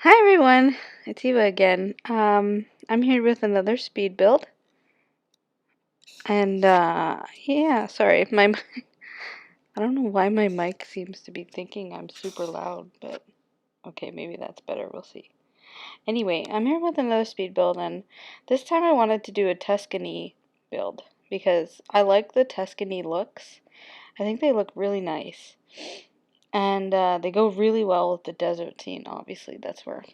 Hi everyone, it's Eva again. I'm here with another speed build, and yeah, sorry, I don't know why my mic seems to be thinking I'm super loud, but okay, maybe that's better. We'll see. Anyway, I'm here with another speed build, and this time I wanted to do a Tuscany build because I like the Tuscany looks. I think they look really nice. And they go really well with the desert scene, obviously. That's where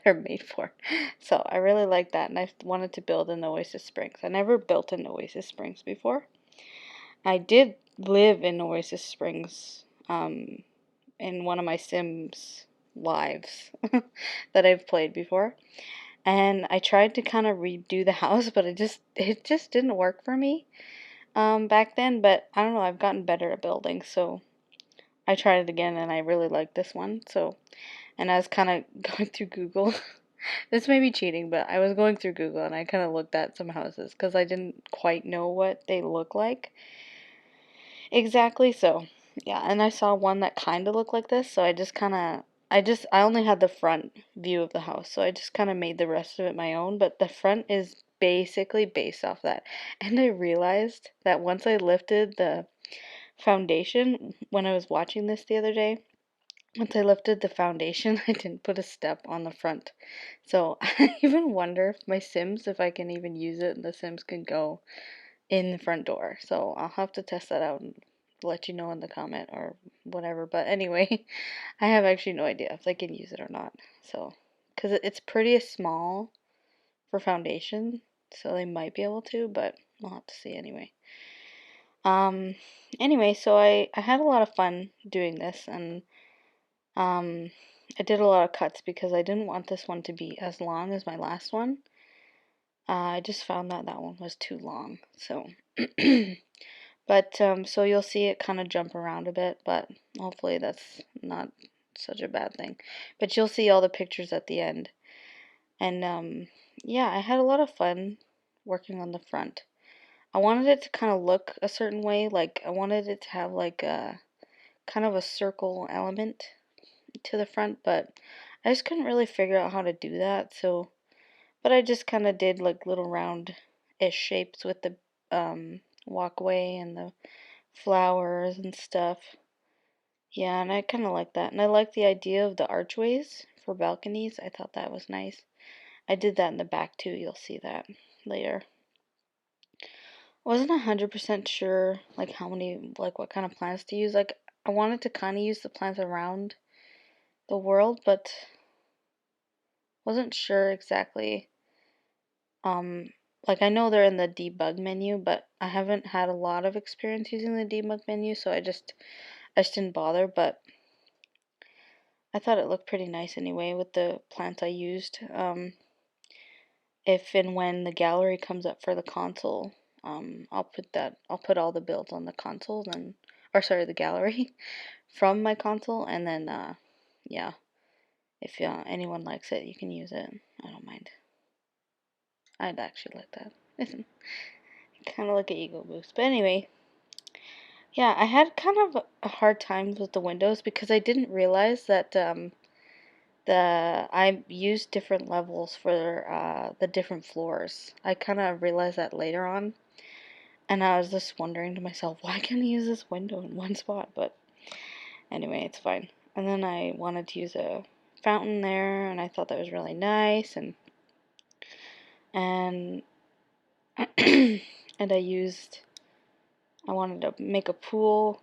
they're made for. So I really like that, and I wanted to build in Oasis Springs. I never built in Oasis Springs before. I did live in Oasis Springs in one of my Sims lives that I've played before. And I tried to kind of redo the house, but it just didn't work for me back then. But I don't know, I've gotten better at building, so I tried it again and I really liked this one. So, and I was kind of going through Google. This may be cheating, but I was going through Google and I kind of looked at some houses because I didn't quite know what they look like exactly. So, yeah, and I saw one that kind of looked like this, so I only had the front view of the house, so I just kind of made the rest of it my own, but the front is basically based off that. And I realized that once I lifted the foundation, when I was watching this the other day, once I lifted the foundation, I didn't put a step on the front. So I even wonder if my Sims, if I can even use it and the Sims can go in the front door. So I'll have to test that out and let you know in the comment or whatever. But anyway, I have actually no idea if they can use it or not. So, because it's pretty small for foundation, so they might be able to, but we'll have to see anyway. Um, anyway, so I had a lot of fun doing this, and I did a lot of cuts because I didn't want this one to be as long as my last one. I just found that that one was too long, so. But, so you'll see it kind of jump around a bit, but hopefully that's not such a bad thing. But you'll see all the pictures at the end. And, yeah, I had a lot of fun working on the front. I wanted it to kind of look a certain way, like I wanted it to have like a kind of a circle element to the front, but I just couldn't really figure out how to do that. So, but I just kind of did like little round-ish shapes with the walkway and the flowers and stuff. Yeah, and I kind of like that. And I like the idea of the archways for balconies. I thought that was nice. I did that in the back too. You'll see that later. Wasn't 100% sure like how many like what kind of plants to use. Like I wanted to kind of use the plants around the world, but wasn't sure exactly. Like I know they're in the debug menu, but I haven't had a lot of experience using the debug menu, so I just didn't bother, but I thought it looked pretty nice anyway with the plants I used. If and when the gallery comes up for the console, I'll put all the builds on the console then, or sorry, the gallery from my console, and then, yeah, if anyone likes it, you can use it. I don't mind. I'd actually like that. Kind of like an ego boost. But anyway, yeah, I had kind of a hard time with the windows because I didn't realize that I used different levels for the different floors. I kind of realized that later on, and I was just wondering to myself, why can't I use this window in one spot? But anyway, it's fine. And then I wanted to use a fountain there, and I thought that was really nice, and and I wanted to make a pool,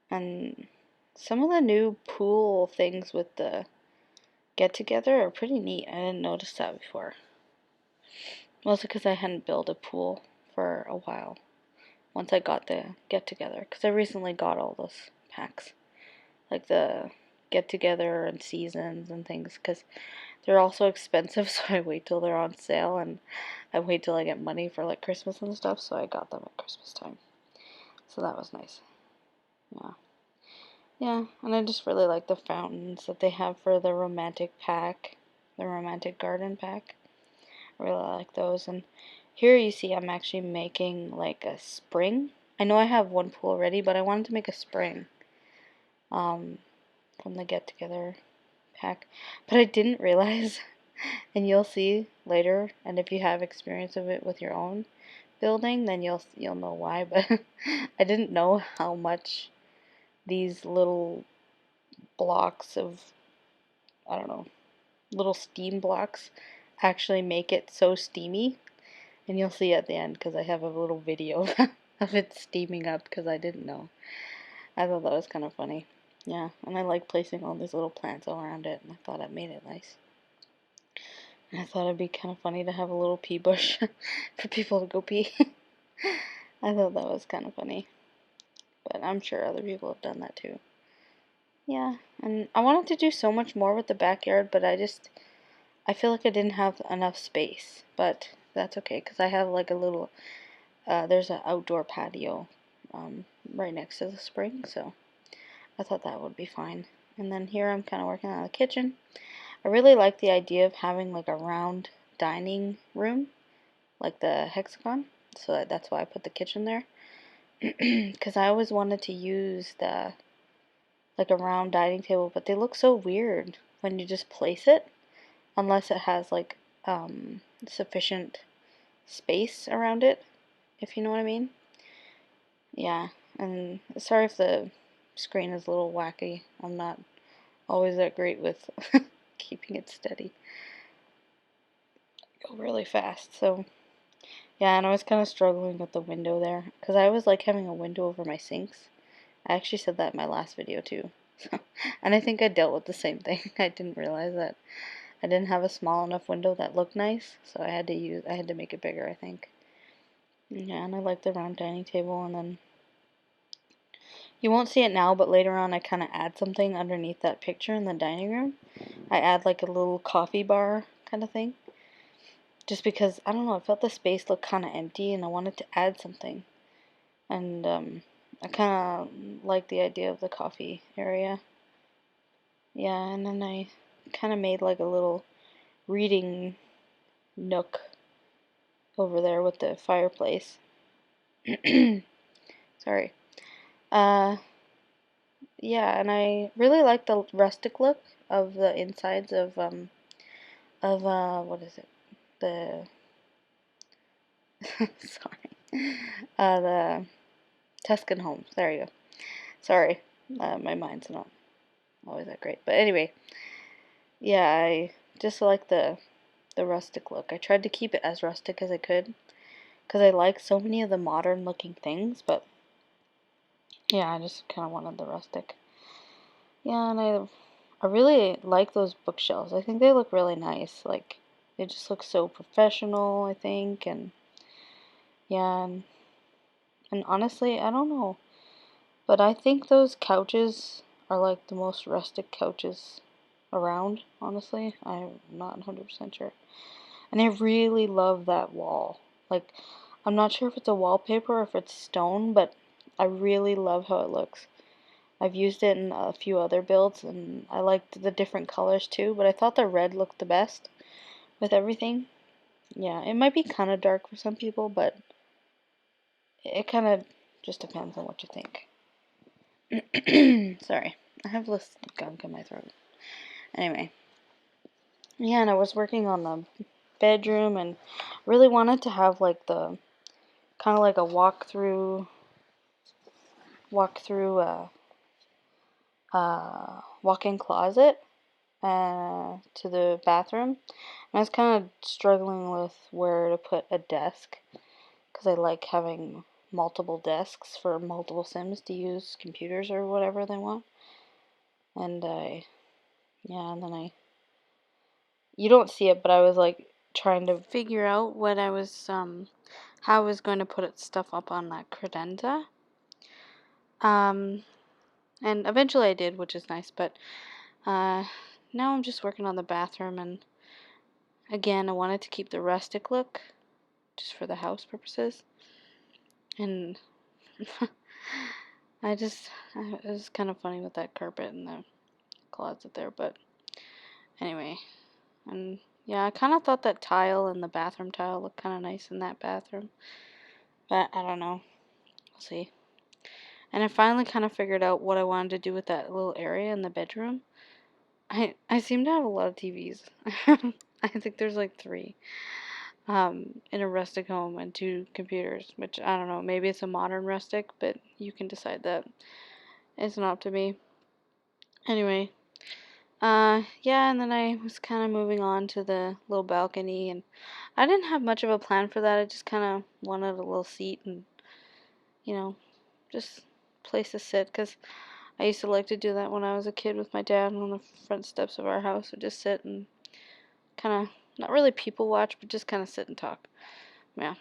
and some of the new pool things with the get together are pretty neat. I didn't notice that before. Mostly because I hadn't built a pool for a while once I got the get together. Because I recently got all those packs, like the get together and seasons and things, because they're also expensive, so I wait till they're on sale, and I wait till I get money for like Christmas and stuff, so I got them at Christmas time. So that was nice. Yeah. Yeah, and I just really like the fountains that they have for the romantic pack, the romantic garden pack. I really like those. And here you see I'm actually making like a spring. I know I have one pool already, but I wanted to make a spring from the get together hack. But I didn't realize, and you'll see later, and if you have experience of it with your own building, then you'll know why. But I didn't know how much these little blocks of, I don't know, little steam blocks actually make it so steamy. And you'll see at the end because I have a little video of it steaming up because I didn't know. I thought that was kind of funny. Yeah, and I like placing all these little plants all around it, and I thought it made it nice. And I thought it'd be kind of funny to have a little pee bush for people to go pee. I thought that was kind of funny. But I'm sure other people have done that too. Yeah, and I wanted to do so much more with the backyard, but I feel like I didn't have enough space. But that's okay, because I have like a little, there's an outdoor patio right next to the spring, so I thought that would be fine. And then here I'm kind of working on the kitchen. I really like the idea of having like a round dining room, like the hexagon, so that's why I put the kitchen there. Because I always wanted to use the like a round dining table, but they look so weird when you just place it, unless it has like sufficient space around it, if you know what I mean. Yeah, and sorry if the screen is a little wacky. I'm not always that great with keeping it steady. Go really fast, so yeah, and I was kind of struggling with the window there, because I always like having a window over my sinks. I actually said that in my last video too. And I think I dealt with the same thing. I didn't realize that I didn't have a small enough window that looked nice, so I had to make it bigger, I think. Yeah, and I like the round dining table, and then you won't see it now, but later on I kind of add something underneath that picture in the dining room. I add like a little coffee bar kind of thing. Just because, I don't know, I felt the space looked kind of empty and I wanted to add something. And I kind of like the idea of the coffee area. Yeah, and then I kind of made like a little reading nook over there with the fireplace. Sorry. Uh, yeah, and I really like the rustic look of the insides of what is it? The sorry. The Tuscan homes. There you go. Sorry. My mind's not always that great. But anyway, yeah, I just like the rustic look. I tried to keep it as rustic as I could because I like so many of the modern looking things, but yeah, I just kind of wanted the rustic. Yeah, and I really like those bookshelves. I think they look really nice. Like they just look so professional, I think, and yeah, and honestly, I don't know, but I think those couches are like the most rustic couches around, honestly. I'm not 100% sure. And I really love that wall. Like, I'm not sure if it's a wallpaper or if it's stone, but I really love how it looks. I've used it in a few other builds, and I liked the different colors too, but I thought the red looked the best with everything. Yeah, it might be kind of dark for some people, but it kind of just depends on what you think. Sorry, I have this gunk in my throat. Anyway, yeah, and I was working on the bedroom and really wanted to have like the kind of like a walk-in closet to the bathroom. And I was kind of struggling with where to put a desk because I like having multiple desks for multiple Sims to use computers or whatever they want. And yeah, and then you don't see it, but I was like trying to figure out what I was, how I was going to put stuff up on that credenza. And eventually I did, which is nice, but now I'm just working on the bathroom, and again, I wanted to keep the rustic look just for the house purposes. And it was kind of funny with that carpet in the closet there, but anyway. And yeah, I kind of thought that tile and the bathroom tile looked kind of nice in that bathroom, but I don't know. We'll see. And I finally kind of figured out what I wanted to do with that little area in the bedroom. I seem to have a lot of TVs. I think there's like three in a rustic home and two computers, which I don't know, maybe it's a modern rustic, but you can decide that. It's not up to me. Anyway, yeah, and then I was kind of moving on to the little balcony, and I didn't have much of a plan for that. I just kind of wanted a little seat and, you know, just place to sit, because I used to like to do that when I was a kid with my dad on the front steps of our house. Would just sit and kind of, not really people watch, but just kind of sit and talk. Yeah.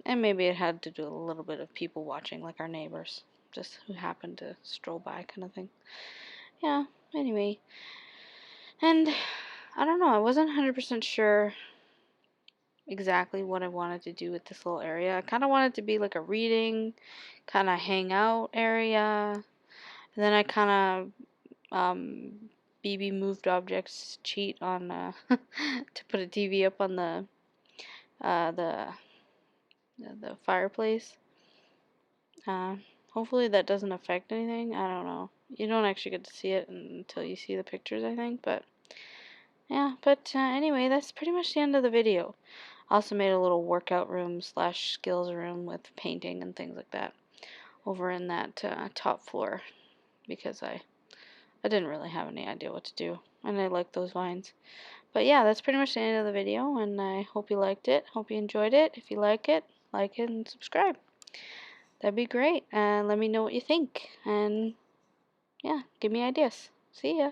And maybe it had to do a little bit of people watching, like our neighbors, just who happened to stroll by, kind of thing. Yeah, anyway. And I don't know, I wasn't 100% sure exactly what I wanted to do with this little area. I kind of wanted to be like a reading, kind of hangout area. And then I kind of BB moved objects cheat on to put a TV up on uh, the the fireplace. Uh, Hopefully that doesn't affect anything. I don't know. You don't actually get to see it until you see the pictures, I think. But yeah. But anyway, that's pretty much the end of the video. I also made a little workout room slash skills room with painting and things like that over in that top floor, because I didn't really have any idea what to do, and I like those vines. But yeah, that's pretty much the end of the video, and I hope you liked it. Hope you enjoyed it. If you like it and subscribe. That'd be great. And let me know what you think. And yeah, give me ideas. See ya.